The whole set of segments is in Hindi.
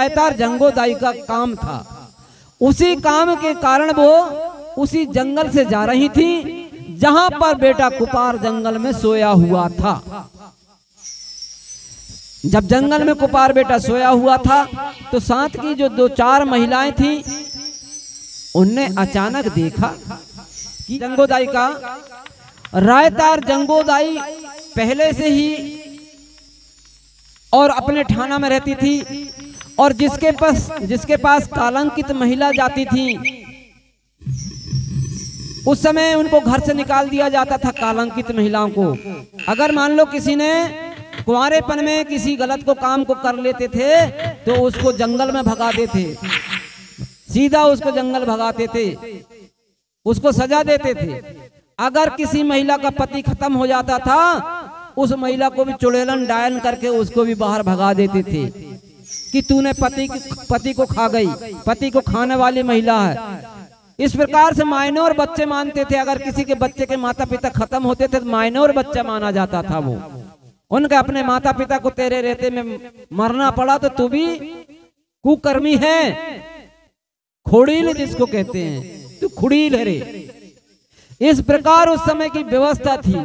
रायतार जंगोदाई का काम था। उसी काम के कारण वो उसी जंगल से जा रही थी जहां पर बेटा कुपार जंगल में सोया हुआ था। जब जंगल में कुपार बेटा सोया हुआ था तो साथ की जो 2-4 महिलाएं थी उनने अचानक देखा कि जंगोदाई का रायतार जंगोदाई पहले से ही और अपने ठाना में रहती थी और जिसके पास कालंकित महिला जाती थी उस समय उनको घर से निकाल दिया जाता था। कालंकित महिलाओं को अगर मान लो किसी ने कुंवारेपन में किसी गलत को काम को कर लेते थे तो उसको जंगल में भगाते थे, सीधा उसको जंगल भगाते थे, उसको सजा देते थे। अगर किसी महिला का पति खत्म हो जाता था उस महिला को भी चुड़ैलन डायन करके उसको भी बाहर भगा देते थे कि तूने पति को खा गई, पति को खाने वाली महिला है। इस प्रकार से माइनर बच्चे मानते थे। अगर किसी के बच्चे के माता पिता खत्म होते थे तो माइनर बच्चा माना जाता था। वो उनके अपने माता पिता को तेरे रहते में मरना पड़ा तो तू भी कुकर्मी है, खुड़ील जिसको कहते हैं, तू खुड़ील है रे। इस प्रकार उस समय की व्यवस्था थी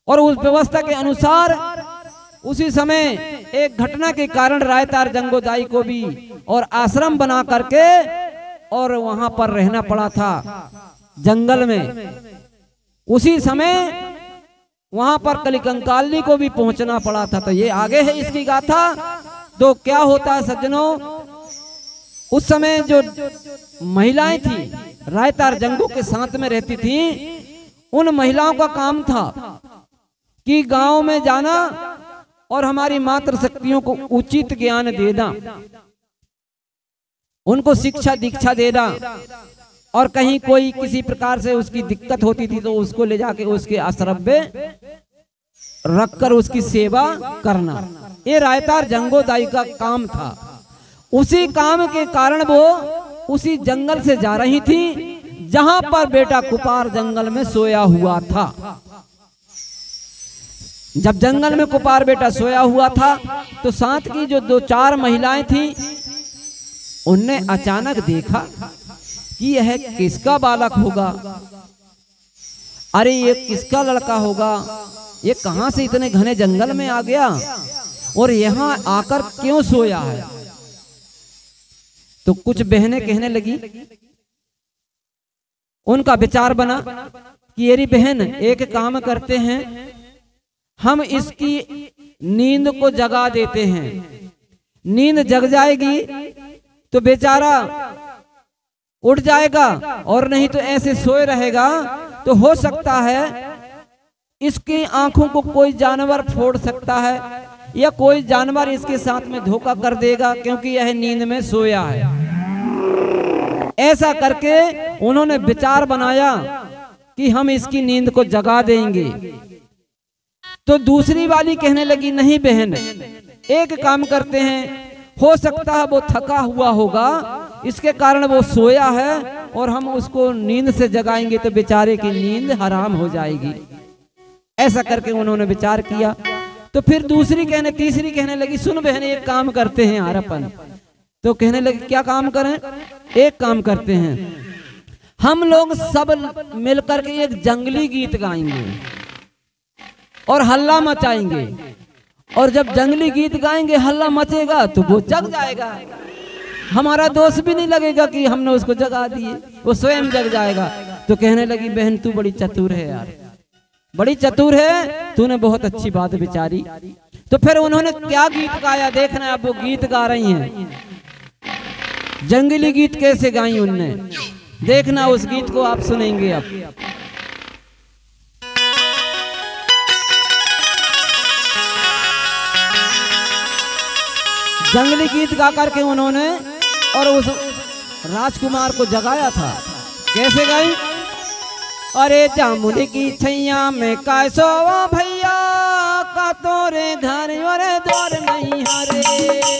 और उस व्यवस्था के अनुसार उसी समय एक घटना के कारण रायतार जंगोदाई को भी और आश्रम बना करके और वहां पर रहना पड़ा था जंगल में। उसी समय वहां पर कलिकंकालनी को भी पहुंचना पड़ा था। तो ये आगे है इसकी गाथा। तो क्या होता है सज्जनों, उस समय जो महिलाएं थी रायतार जंगों के साथ में रहती थी, उन महिलाओं का काम था कि गांव में जाना और हमारी मातृ शक्तियों को उचित ज्ञान देना, उनको शिक्षा दीक्षा देना, और कहीं कोई किसी प्रकार से उसकी दिक्कत होती थी तो उसको ले जाके उसके आश्रम में रखकर उसकी सेवा करना। ये रायतार जंगोदाई का काम था। उसी काम के कारण वो उसी जंगल से जा रही थी जहां पर बेटा कुपार जंगल में सोया हुआ था। जब जंगल में कुपार बेटा सोया हुआ था तो साथ की जो 2-4 महिलाएं थी उनने अचानक देखा कि यह किसका बालक होगा, अरे ये किसका लड़का होगा, ये कहां से इतने घने जंगल में आ गया और यहां आकर क्यों सोया है। तो कुछ बहनें कहने लगी, उनका विचार बना कि येरी बहन एक काम करते हैं, हम इसकी नींद को जगा देते हैं, नींद जग जाएगी तो बेचारा उठ जाएगा, और नहीं तो ऐसे सोए रहेगा तो हो सकता है इसकी आंखों को कोई जानवर फोड़ सकता है या कोई जानवर इसके साथ में धोखा कर देगा क्योंकि यह नींद में सोया है। ऐसा करके उन्होंने विचार बनाया कि हम इसकी नींद को जगा देंगे। तो दूसरी वाली कहने लगी, नहीं बहन, एक काम करते हैं, हो सकता है वो थका हुआ होगा इसके कारण वो सोया है और हम उसको नींद से जगाएंगे तो बेचारे की नींद हराम हो जाएगी। ऐसा करके उन्होंने विचार किया। तो फिर तीसरी कहने लगी, सुन बहन एक काम करते हैं यार अपन। तो कहने लगे क्या काम करें, एक काम करते हैं, हम लोग सब मिलकर के एक जंगली गीत गाएंगे और हल्ला मचाएंगे, और जब जंगली गीत गाएंगे हल्ला मचेगा तो वो जग जाएगा, हमारा दोष भी नहीं लगेगा कि हमने उसको जगा दिए, वो स्वयं जग जाएगा। तो कहने लगी, बहन तू बड़ी चतुर है यार, बड़ी चतुर है, तूने बहुत अच्छी बात विचारी। तो फिर उन्होंने क्या गीत गाया देखना, अब वो गीत गा रही हैं, जंगली गीत कैसे गाई उनने देखना, उस गीत को आप सुनेंगे। अब जंगली गीत गा करके उन्होंने और उस राजकुमार को जगाया था। कैसे गाई, अरे जामुन की छैया में कैसो भैया का तोरे घर और द्वार नहीं हरे।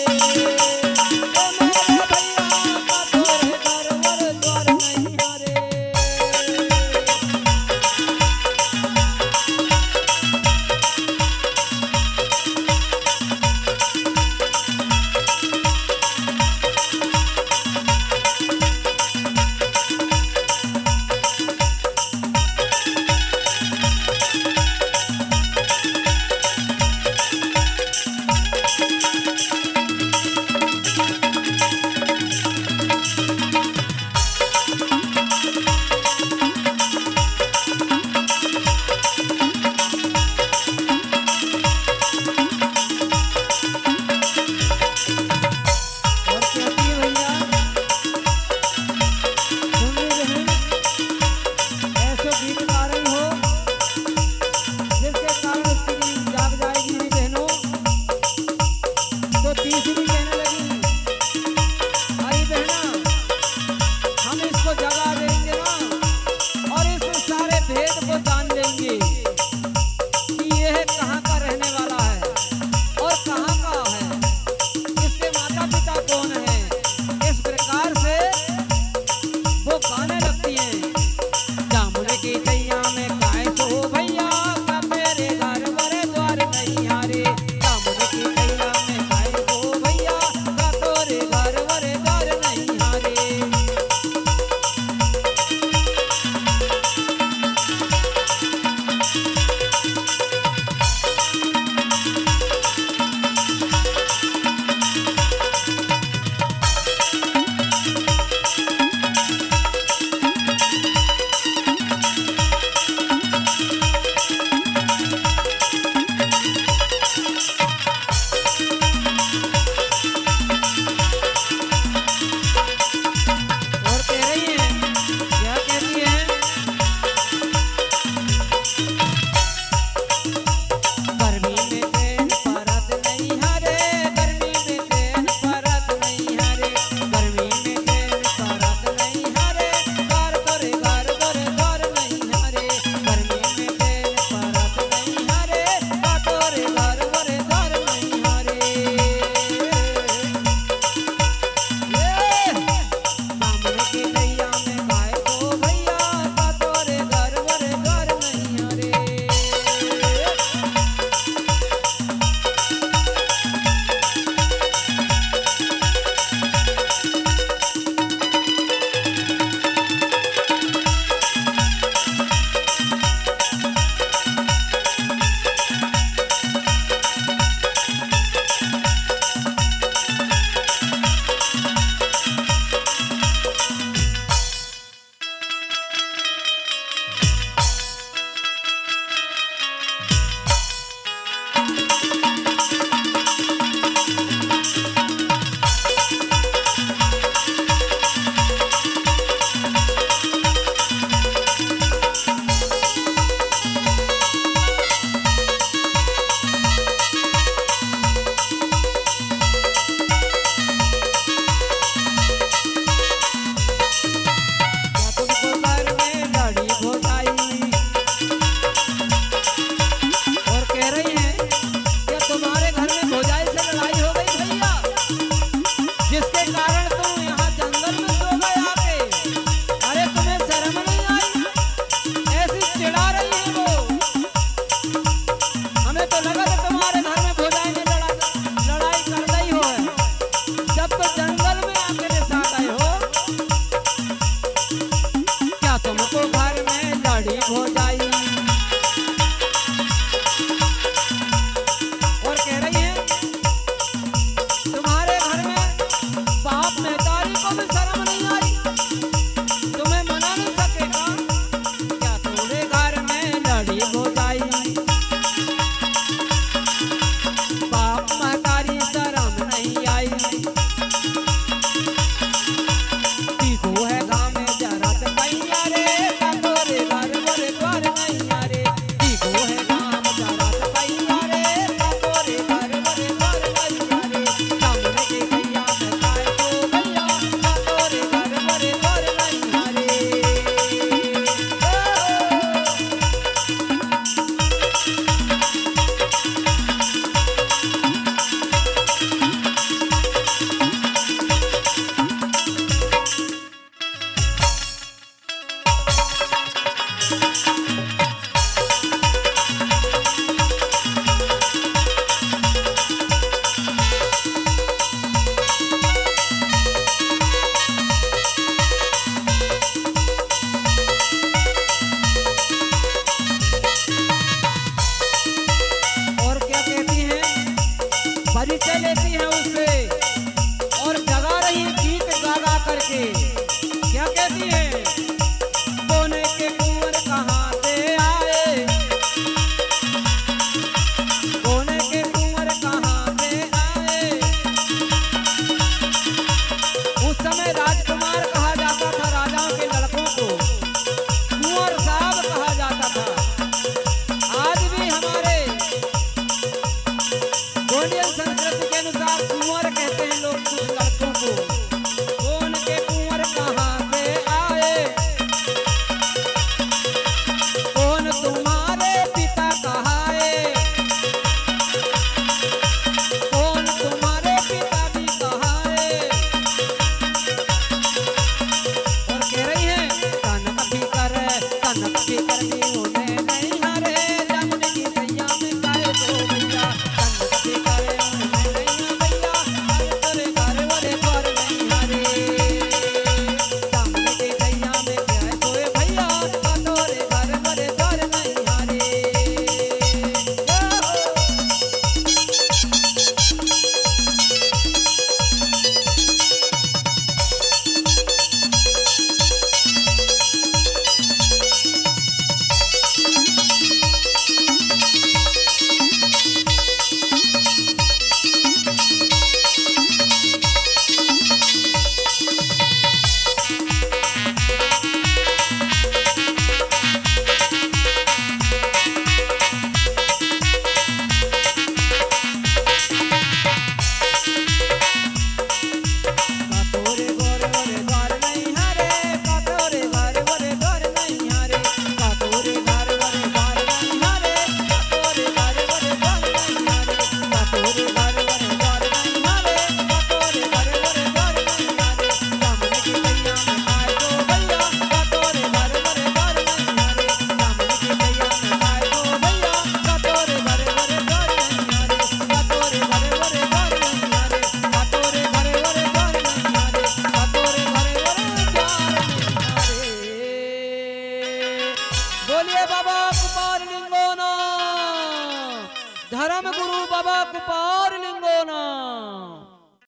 बाबा कुपार लिंगो नाम।